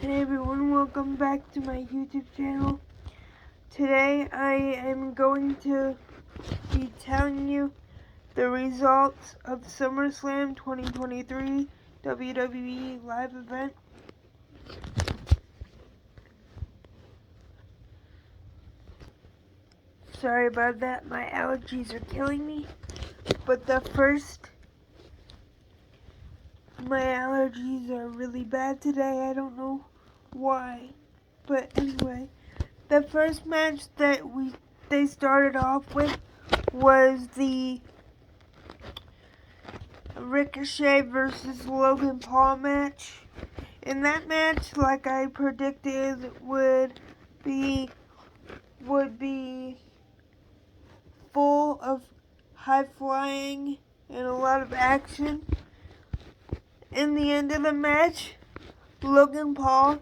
Hey everyone, welcome back to my YouTube channel. Today I am going to be telling you the results of SummerSlam 2023 WWE live event. Sorry about that, my allergies are killing me. But my allergies are really bad today. I don't know why. But anyway, the first match that they started off with was the Ricochet versus Logan Paul match. In that match, like I predicted, would be full of high flying and a lot of action. In the end of the match, Logan Paul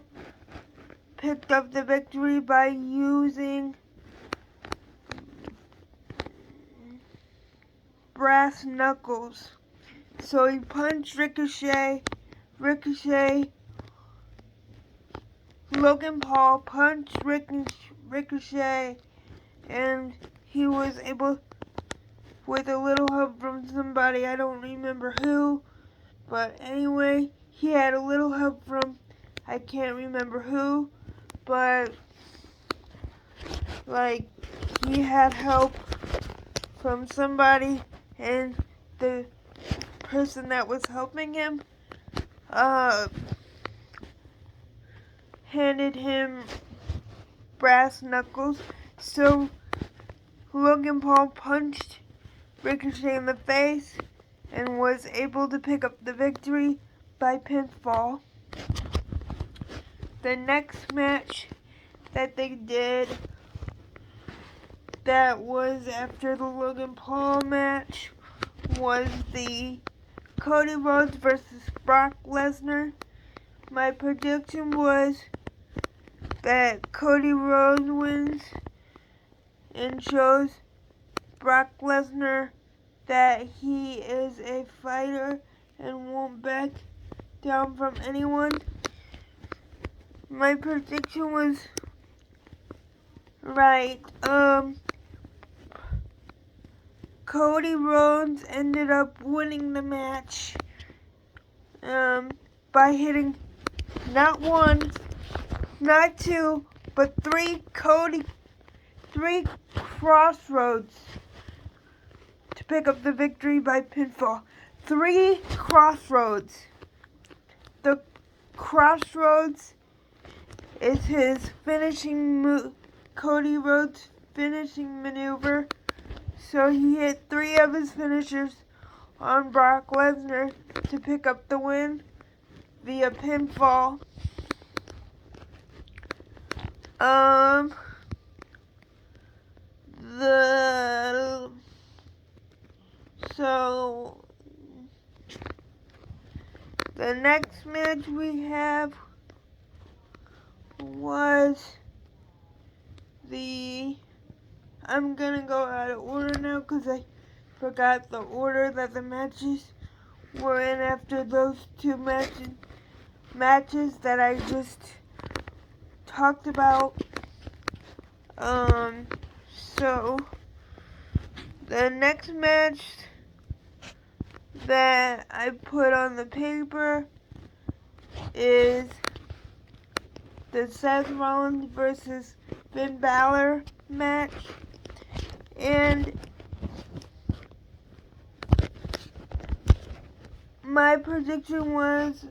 picked up the victory by using brass knuckles. So he punched Ricochet, Logan Paul punched Ricochet, and he was able, with a little help from somebody, I don't remember who, but anyway, he had a little help from, I can't remember who, but like, he had help from somebody, and the person that was helping him handed him brass knuckles. So Logan Paul punched Ricochet in the face and was able to pick up the victory by pinfall. The next match that they did, that was after the Logan Paul match, was the Cody Rhodes versus Brock Lesnar. My prediction was that Cody Rhodes wins and shows Brock Lesnar that he is a fighter and won't back down from anyone. My prediction was right. Cody Rhodes ended up winning the match by hitting not one, not two, but three crossroads to pick up the victory by pinfall. 3 crossroads. The crossroads is his Cody Rhodes' finishing maneuver. So he hit 3 of his finishers on Brock Lesnar to pick up the win via pinfall. So the next match we have was I'm gonna go out of order now because I forgot the order that the matches were in after those 2 matches that I just talked about. So the next match that I put on the paper is the Seth Rollins versus Finn Balor match. And my prediction was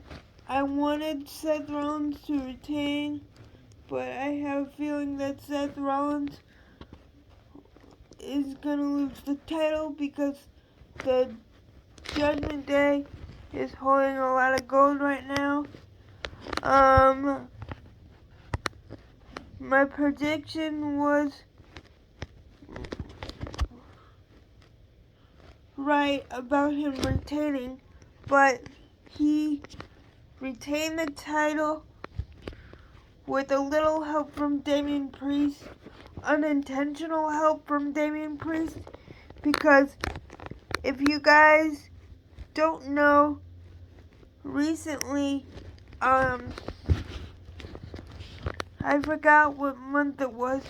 I wanted Seth Rollins to retain, but I have a feeling that Seth Rollins is going to lose the title because the Judgment Day is holding a lot of gold right now. My prediction was right about him retaining, but he retained the title with a little help from Damian Priest, unintentional help from Damian Priest, because if you guys don't know, recently I forgot what month it was,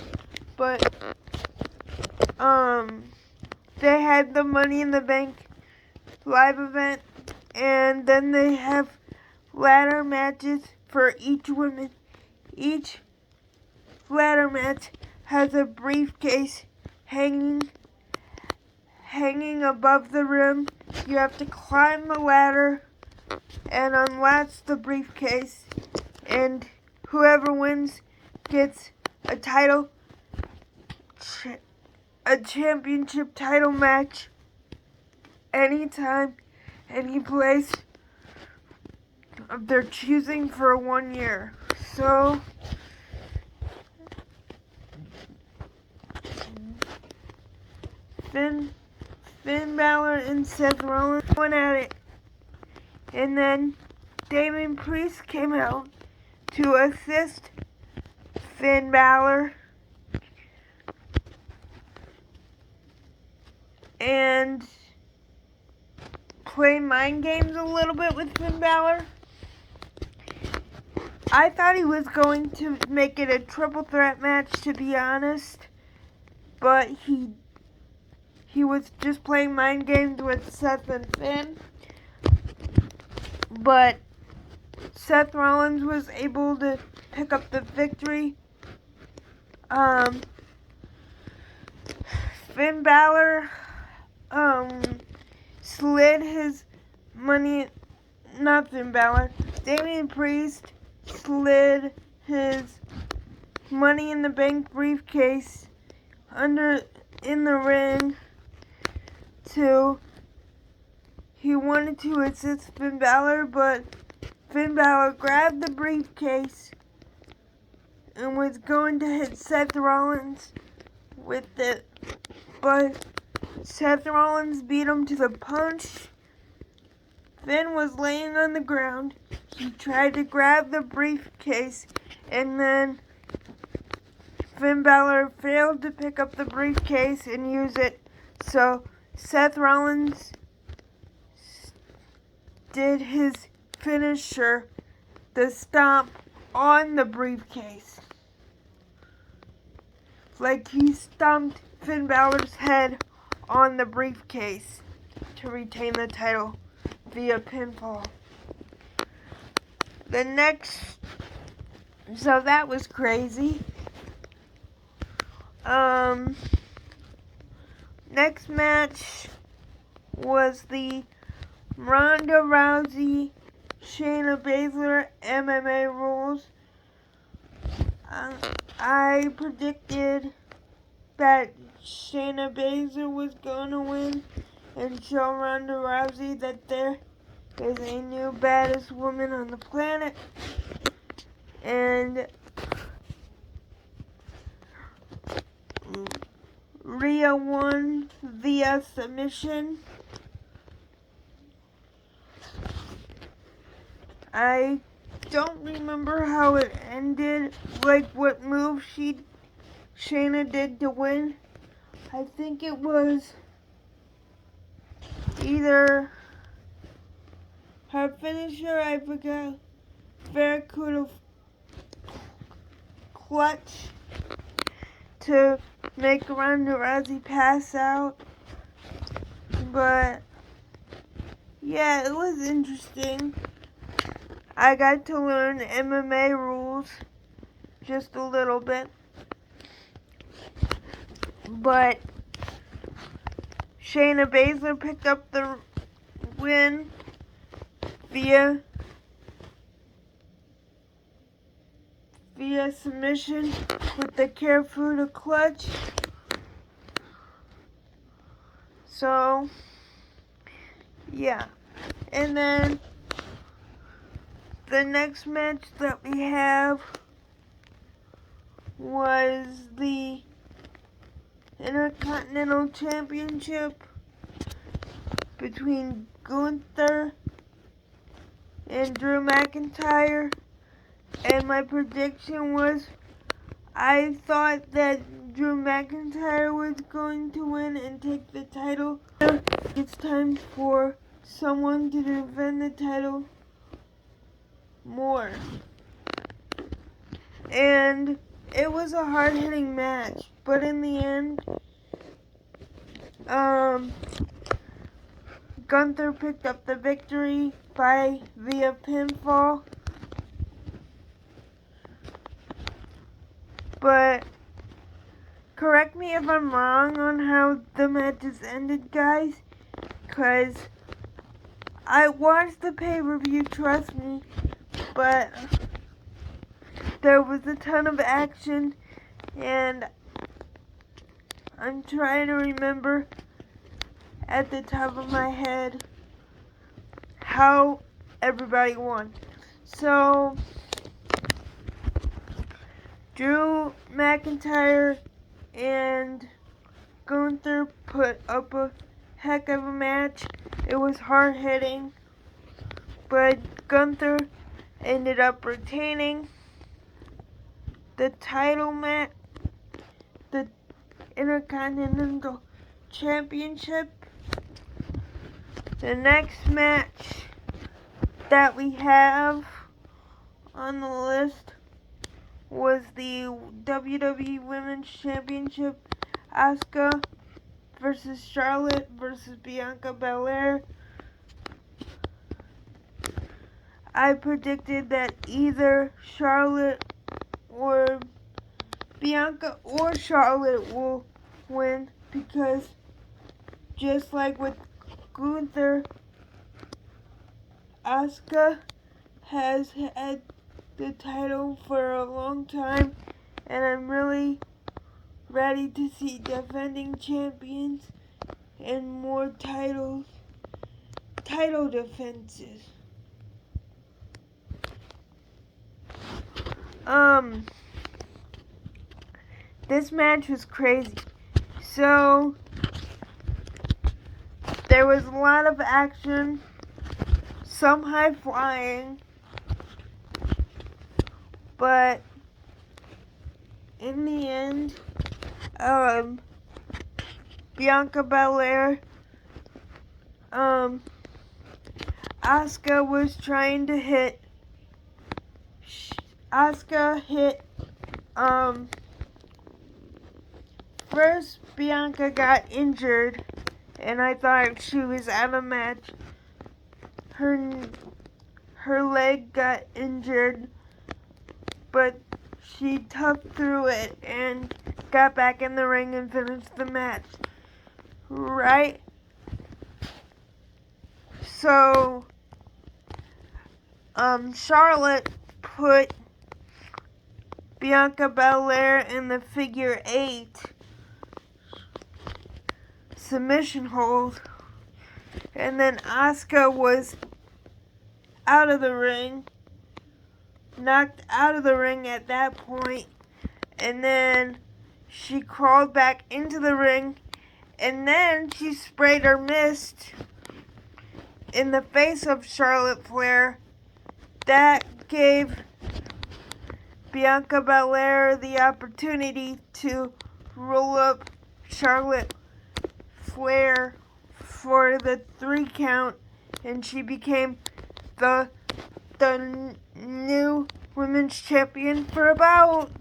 but they had the Money in the Bank live event, and then they have ladder matches for each woman. Each ladder match has a briefcase hanging above the rim. You have to climb the ladder and unlatch the briefcase, and whoever wins gets a title, a championship title match anytime, any place of their choosing for 1 year. So Finn Balor and Seth Rollins went at it, and then Damian Priest came out to assist Finn Balor and play mind games a little bit with Finn Balor. I thought he was going to make it a triple threat match, to be honest, but he was just playing mind games with Seth and Finn. But Seth Rollins was able to pick up the victory. Finn Balor slid his money, not Finn Balor, Damian Priest slid his Money in the Bank briefcase in the ring he wanted to assist Finn Balor, but Finn Balor grabbed the briefcase and was going to hit Seth Rollins with it, but Seth Rollins beat him to the punch. Finn was laying on the ground. He tried to grab the briefcase, and then Finn Balor failed to pick up the briefcase and use it. So Seth Rollins did his finisher, the stomp on the briefcase. Like he stomped Finn Balor's head on the briefcase to retain the title via pinfall. So that was crazy. Next match was the Ronda Rousey Shayna Baszler MMA rules. I predicted that Shayna Baszler was going to win and show Ronda Rousey that there is a new baddest woman on the planet. And Rhea won via submission. I don't remember how it ended, like what move Shayna did to win. I think it was either her finisher, I forgot, Barracuda clutch to make Ronda Rousey pass out. But yeah, it was interesting. I got to learn MMA rules just a little bit. But Shayna Baszler picked up the win via submission with the Barracuda clutch. So yeah, and then the next match that we have was the Intercontinental Championship between Gunther and Drew McIntyre, and my prediction was I thought that Drew McIntyre was going to win and take the title. It's time for someone to defend the title more. And it was a hard-hitting match, but in the end, Gunther picked up the victory via pinfall. But correct me if I'm wrong on how the matches ended, guys, because I watched the pay-per-view, trust me, but there was a ton of action, and I'm trying to remember at the top of my head how everybody won. So, Drew McIntyre and Gunther put up a heck of a match. It was hard-hitting, but Gunther ended up retaining the title match, the Intercontinental Championship. The next match that we have on the list was the WWE Women's Championship. Asuka versus Charlotte versus Bianca Belair. I predicted that either Charlotte or Bianca or Charlotte will win, because just like with Gunther, Asuka has had the title for a long time, and I'm really ready to see defending champions and more title defenses. This match was crazy. So there was a lot of action, some high flying, but in the end, Bianca Belair, Asuka was trying to hit. Asuka hit, first Bianca got injured, and I thought she was out of match. Her leg got injured, but she toughed through it and got back in the ring and finished the match. Right? So, Charlotte put Bianca Belair in the figure 8 submission hold, and then Asuka was out of the ring, knocked out of the ring at that point, and then she crawled back into the ring, and then she sprayed her mist in the face of Charlotte Flair. That gave Bianca Belair the opportunity to roll up Charlotte Flair for the 3 count, and she became the new women's champion for about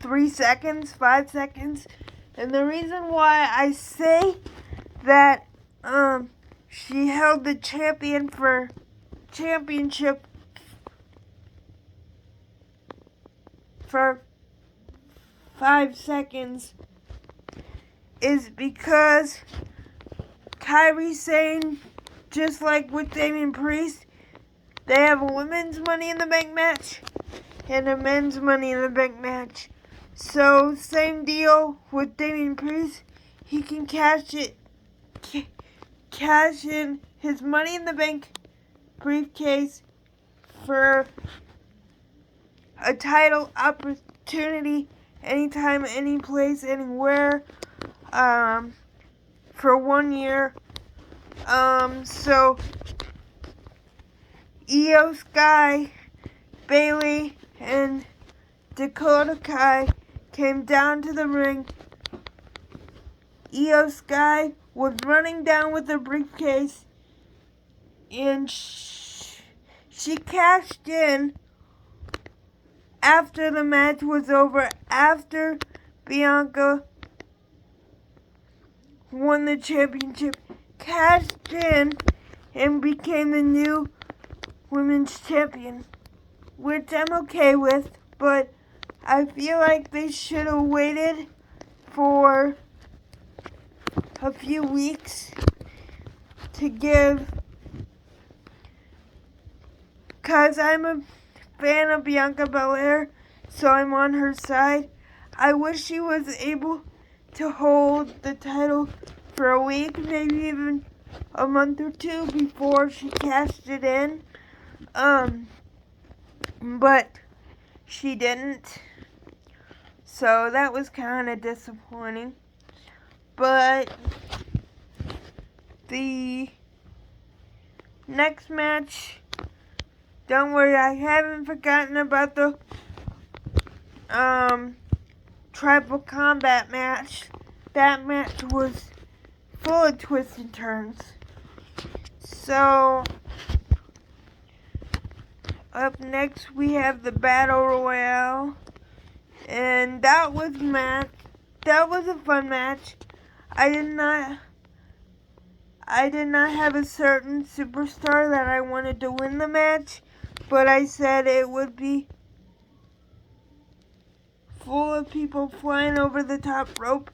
3 seconds, 5 seconds. And the reason why I say that she held the championship for 5 seconds is because Kairi Sane, just like with Damian Priest, they have a women's Money in the Bank match and a men's Money in the Bank match. So, same deal with Damian Priest. He can cash in his Money in the Bank briefcase for a title opportunity anytime, any place, anywhere, for 1 year. So Io Sky, Bayley, and Dakota Kai came down to the ring. Io Sky was running down with her briefcase, and she cashed in after the match was over, after Bianca won the championship, cashed in, and became the new women's champion, which I'm okay with, but I feel like they should have waited for a few weeks to give, because I'm a fan of Bianca Belair, so I'm on her side. I wish she was able to hold the title for a week, maybe even a month or two before she cashed it in. But she didn't. So that was kind of disappointing. But the next match, don't worry, I haven't forgotten about the tribal combat match. That match was full of twists and turns. So up next we have the Battle Royale, and that was a fun match. I did not have a certain superstar that I wanted to win the match, but I said it would be full of people flying over the top rope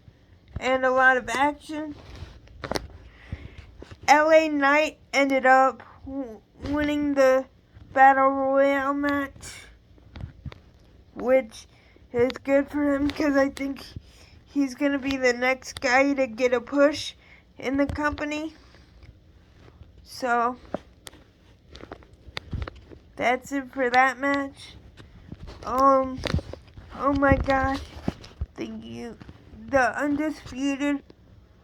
and a lot of action. LA Knight ended up winning the Battle Royale match, which is good for him because I think he's going to be the next guy to get a push in the company. So that's it for that match. Oh my gosh, the undisputed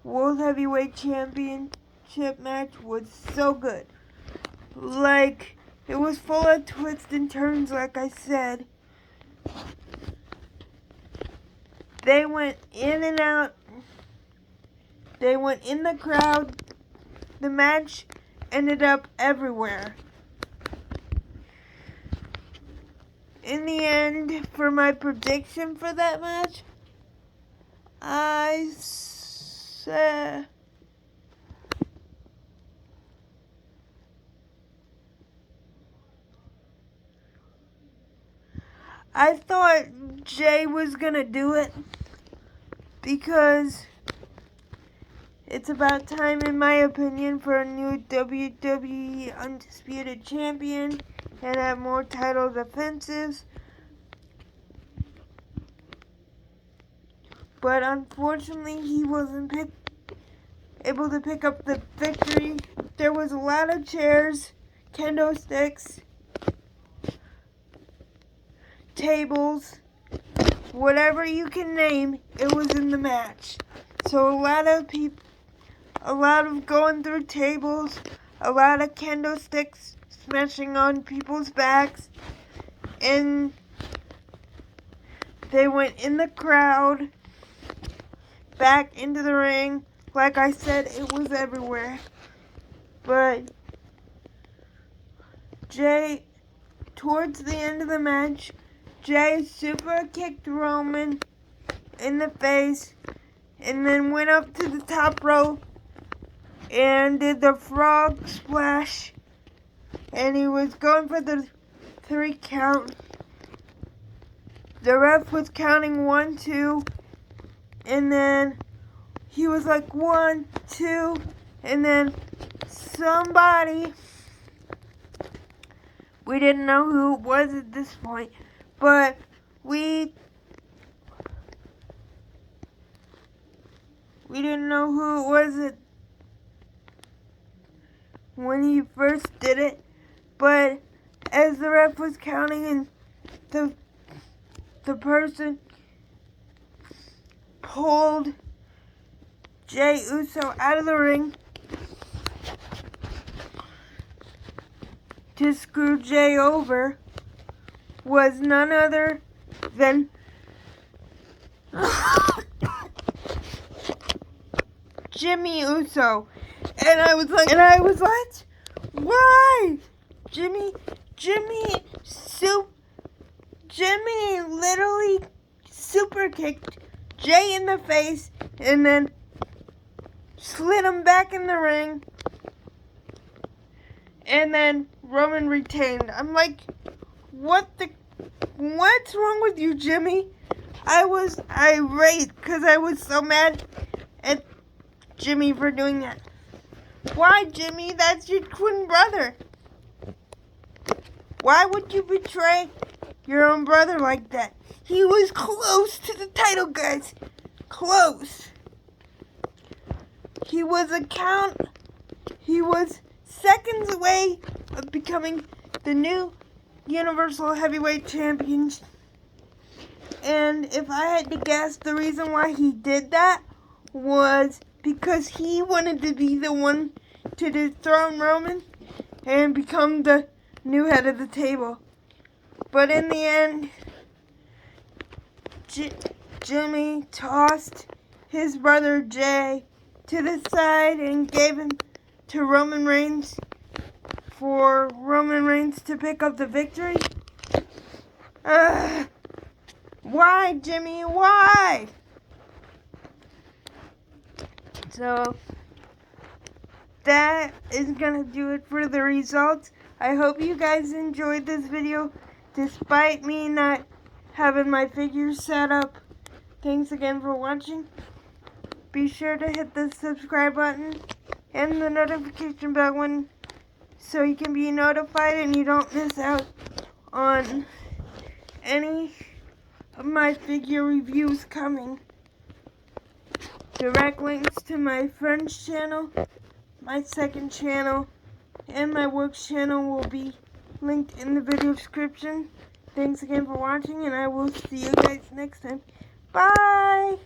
World Heavyweight Championship match was so good. Like, it was full of twists and turns, like I said. They went in and out. They went in the crowd. The match ended up everywhere. In the end, for my prediction for that match, I said I thought Jay was gonna do it because it's about time, in my opinion, for a new WWE Undisputed Champion and have more title defenses. But unfortunately, he wasn't able to pick up the victory. There was a lot of chairs, kendo sticks, tables, whatever you can name, it was in the match. So a lot of going through tables, a lot of kendo sticks smashing on people's backs, and they went in the crowd, back into the ring. Like I said, it was everywhere. But Jay, towards the end of the match, Jay super kicked Roman in the face and then went up to the top rope and did the frog splash, and he was going for the 3 count. The ref was counting 1, 2, and then he was like 1, 2, and then somebody, we didn't know who it was at this point, but we didn't know who it was when he first did it, but as the ref was counting and the person pulled Jey Uso out of the ring to screw Jey over, was none other than Jimmy Uso. And I was like, what? Why? Jimmy Jimmy literally super kicked Jay in the face and then slid him back in the ring. And then Roman retained. I'm like, what's wrong with you, Jimmy? I was irate because I was so mad at Jimmy for doing that. Why, Jimmy? That's your twin brother. Why would you betray your own brother like that? He was close to the title, guys. Close. He was seconds away of becoming the new Universal Heavyweight Champion. And if I had to guess, the reason why he did that was because he wanted to be the one to dethrone Roman and become the new head of the table. But in the end, Jimmy tossed his brother Jay to the side and gave him to Roman Reigns for Roman Reigns to pick up the victory. Why, Jimmy? Why? So, that is going to do it for the results. I hope you guys enjoyed this video, despite me not having my figures set up. Thanks again for watching. Be sure to hit the subscribe button and the notification bell one so you can be notified and you don't miss out on any of my figure reviews coming. Direct links to my friend's channel, my second channel, and my works channel will be linked in the video description. Thanks again for watching, and I will see you guys next time. Bye!